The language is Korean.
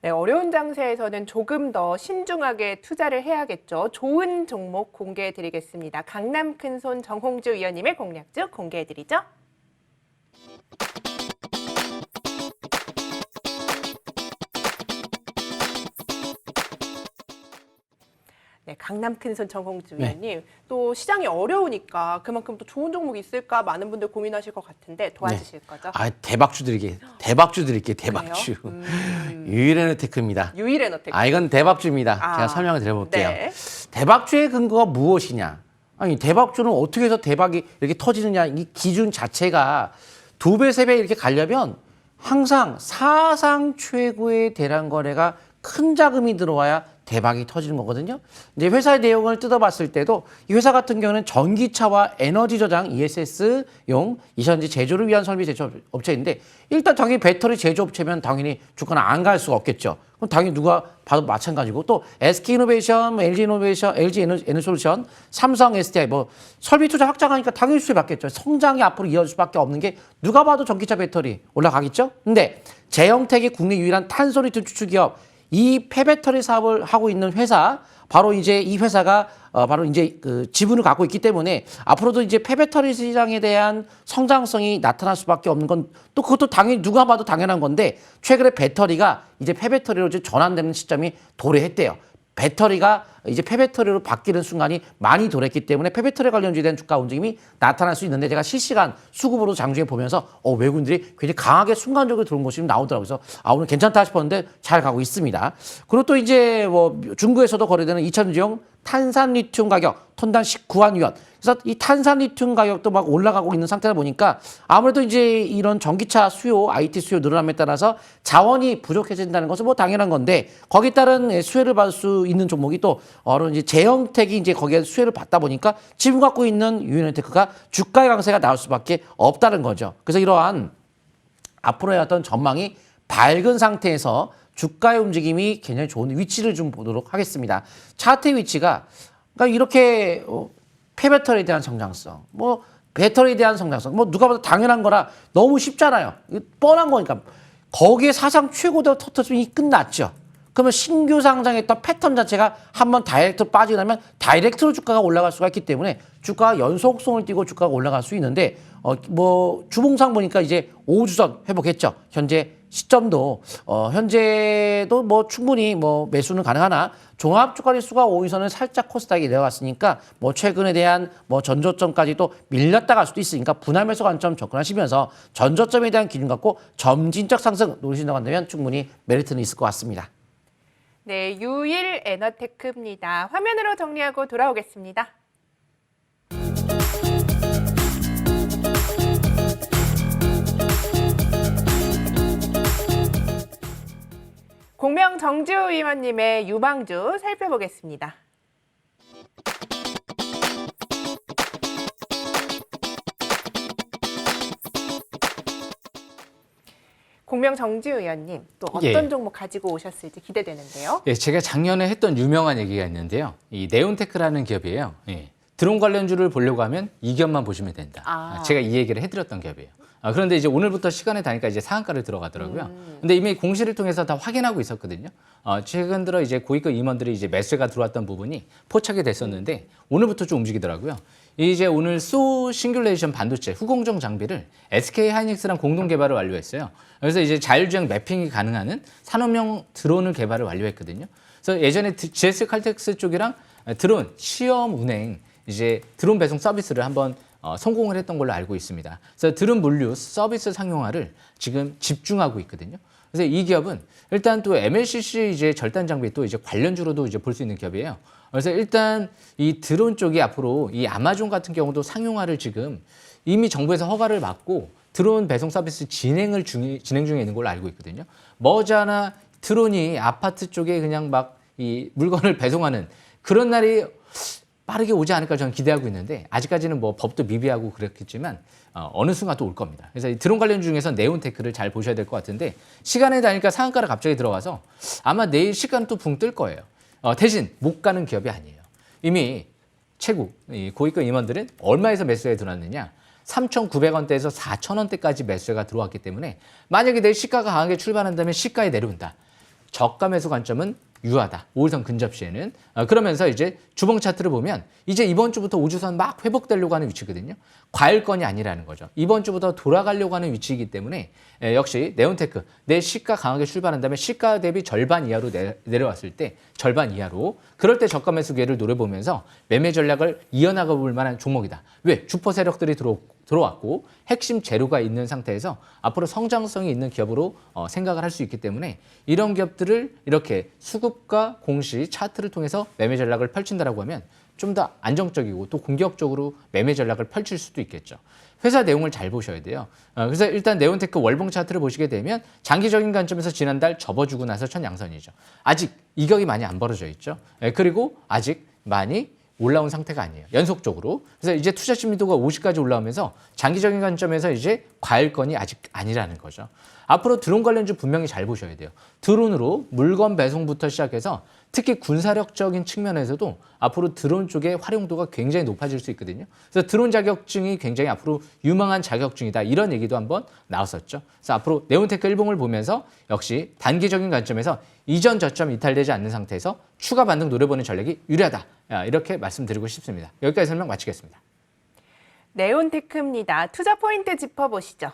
네, 어려운 장세에서는 조금 더 신중하게 투자를 해야겠죠. 좋은 종목 공개해 드리겠습니다. 강남 큰손 정홍주 위원님의 공략주 공개해 드리죠. 네, 강남 큰손 정홍주 위원님. 또 시장이 어려우니까 그만큼 또 좋은 종목이 있을까 많은 분들 고민하실 것 같은데 도와주실 거죠? 대박주 드릴게요. 대박주. 유일에너테크입니다. 유일에너테크. 이건 대박주입니다. 제가 설명을 드려볼게요. 네. 대박주의 근거가 무엇이냐? 아니, 대박주는 어떻게 해서 대박이 이렇게 터지느냐? 이 기준 자체가 2배, 3배 이렇게 가려면 항상 사상 최고의 대량 거래가 큰 자금이 들어와야 대박이 터지는 거거든요. 이제 회사의 내용을 뜯어봤을 때도 이 회사 같은 경우는 전기차와 에너지 저장 ESS용 이전지 제조를 위한 설비 제조업체인데 일단 당연히 배터리 제조업체면 당연히 주가는 안 갈 수가 없겠죠. 그럼 당연히 누가 봐도 마찬가지고 또 SK이노베이션, LG이노베이션, LG에너솔루션, 삼성, SDI 뭐 설비 투자 확장하니까 당연히 수혜 받겠죠. 성장이 앞으로 이어질 수밖에 없는 게 누가 봐도 전기차 배터리 올라가겠죠. 근데 제형택이 국내 유일한 탄소리튬 추출 기업 이 폐배터리 사업을 하고 있는 회사, 바로 이제 이 회사가 바로 이제 그 지분을 갖고 있기 때문에 앞으로도 이제 폐배터리 시장에 대한 성장성이 나타날 수밖에 없는 건 또 그것도 당연히 누가 봐도 당연한 건데 최근에 배터리가 이제 폐배터리로 이제 전환되는 시점이 도래했대요. 배터리가 이제 폐배터리로 바뀌는 순간이 많이 도래했기 때문에 폐배터리 관련주에 대한 주가 움직임이 나타날 수 있는데 제가 실시간 수급으로 장중에 보면서 외국인들이 굉장히 강하게 순간적으로 들어온 것이 나오더라고요. 그래서 오늘 괜찮다 싶었는데 잘 가고 있습니다. 그리고 또 이제 뭐 중국에서도 거래되는 2000주용 탄산리튬 가격 톤당 19만 위안. 그래서 이 탄산리튬 가격도 막 올라가고 있는 상태다 보니까 아무래도 이제 이런 전기차 수요, IT 수요 늘어남에 따라서 자원이 부족해진다는 것은 뭐 당연한 건데 거기에 따른 수혜를 받을 수 있는 종목이 또 이제 제형택이 이제 거기에 수혜를 받다 보니까 지분 갖고 있는 유인텍크가 주가의 강세가 나올 수밖에 없다는 거죠. 그래서 이러한 앞으로의 어떤 전망이 밝은 상태에서 주가의 움직임이 굉장히 좋은 위치를 좀 보도록 하겠습니다. 차트의 위치가 그러니까 이렇게 폐배터리에 대한 성장성, 뭐 배터리에 대한 성장성, 뭐 누가 봐도 당연한 거라 너무 쉽잖아요. 뻔한 거니까 거기에 사상 최고대로 터트리면 이 끝났죠. 그러면 신규 상장했던 패턴 자체가 한번 다이렉트로 빠지고 나면 다이렉트로 주가가 올라갈 수가 있기 때문에 주가가 연속성을 띠고 주가가 올라갈 수 있는데 뭐 주봉상 보니까 이제 5주선 회복했죠. 현재 시점도 현재도 뭐 충분히 뭐 매수는 가능하나 종합 주가 지수가 5위선을 살짝 코스닥이 내려갔으니까 뭐 최근에 대한 뭐 전저점까지도 밀렸다 갈 수도 있으니까 분할 매수 관점 접근하시면서 전저점에 대한 기준 갖고 점진적 상승 노리신다고 한다면 충분히 메리트는 있을 것 같습니다. 네, 유일에너테크입니다. 화면으로 정리하고 돌아오겠습니다. 공명 정주 의원님의 유망주 살펴보겠습니다. 공명 정주 의원님, 또 어떤 종목 가지고 오셨을지 기대되는데요. 제가 작년에 했던 유명한 얘기가 있는데요. 이 네온테크라는 기업이에요. 드론 관련주를 보려고 하면 이 기업만 보시면 된다. 제가 이 얘기를 해드렸던 기업이에요. 그런데 이제 오늘부터 시간에 다니까 이제 상한가를 들어가더라고요. 근데 이미 공시를 통해서 다 확인하고 있었거든요. 최근 들어 이제 고위급 임원들이 이제 매수가 들어왔던 부분이 포착이 됐었는데 오늘부터 좀 움직이더라고요. 이제 오늘 소 싱귤레이션 반도체 후공정 장비를 SK 하이닉스랑 공동 개발을 완료했어요. 그래서 이제 자율주행 매핑이 가능한 산업용 드론을 개발을 완료했거든요. 그래서 예전에 GS 칼텍스 쪽이랑 드론 시험 운행 이제 드론 배송 서비스를 한번 성공을 했던 걸로 알고 있습니다. 그래서 드론 물류 서비스 상용화를 지금 집중하고 있거든요. 그래서 이 기업은 일단 또 MLCC 이제 절단 장비 또 이제 관련주로도 이제 볼 수 있는 기업이에요. 그래서 일단 이 드론 쪽이 앞으로 이 아마존 같은 경우도 상용화를 지금 이미 정부에서 허가를 받고 드론 배송 서비스 진행 중에 있는 걸로 알고 있거든요. 머지않아 드론이 아파트 쪽에 그냥 막 이 물건을 배송하는 그런 날이 빠르게 오지 않을까 저는 기대하고 있는데 아직까지는 뭐 법도 미비하고 그렇겠지만 어느 순간 또 올 겁니다. 그래서 이 드론 관련 중에서 네온테크를 잘 보셔야 될 것 같은데 시간에 다니까 상한가가 갑자기 들어가서 아마 내일 시간 또 붕 뜰 거예요. 대신 못 가는 기업이 아니에요. 이미 최고 고위급 임원들은 얼마에서 매수에 들어왔느냐 3,900원대에서 4,000원대까지 매수가 들어왔기 때문에 만약에 내일 시가가 강하게 출발한다면 시가에 내려온다. 저가 매수 관점은 유하다. 5일선 근접 시에는. 그러면서 이제 주봉 차트를 보면 이제 이번 주부터 우주선 막 회복되려고 하는 위치거든요. 과일권이 아니라는 거죠. 이번 주부터 돌아가려고 하는 위치이기 때문에 역시 네온테크 내 시가 강하게 출발한 다음에 시가 대비 절반 이하로 내려왔을 때 절반 이하로 그럴 때 저가 매수 기회를 노려보면서 매매 전략을 이어나가 볼 만한 종목이다. 왜? 주포 세력들이 들어왔고 핵심 재료가 있는 상태에서 앞으로 성장성이 있는 기업으로 생각을 할 수 있기 때문에 이런 기업들을 이렇게 수급과 공시 차트를 통해서 매매 전략을 펼친다라고 하면 좀 더 안정적이고 또 공격적으로 매매 전략을 펼칠 수도 있겠죠. 회사 내용을 잘 보셔야 돼요. 그래서 일단 네온테크 월봉 차트를 보시게 되면 장기적인 관점에서 지난달 접어주고 나서 첫 양선이죠. 아직 이격이 많이 안 벌어져 있죠. 그리고 아직 많이 올라온 상태가 아니에요. 연속적으로. 그래서 이제 투자 심리도가 50까지 올라오면서 장기적인 관점에서 이제 과일권이 아직 아니라는 거죠. 앞으로 드론 관련주 분명히 잘 보셔야 돼요. 드론으로 물건 배송부터 시작해서 특히 군사력적인 측면에서도 앞으로 드론 쪽의 활용도가 굉장히 높아질 수 있거든요. 그래서 드론 자격증이 굉장히 앞으로 유망한 자격증이다. 이런 얘기도 한번 나왔었죠. 그래서 앞으로 네온테크 일봉을 보면서 역시 단기적인 관점에서 이전 저점 이탈되지 않는 상태에서 추가 반등 노려보는 전략이 유리하다. 이렇게 말씀드리고 싶습니다. 여기까지 설명 마치겠습니다. 네온테크입니다. 투자 포인트 짚어보시죠.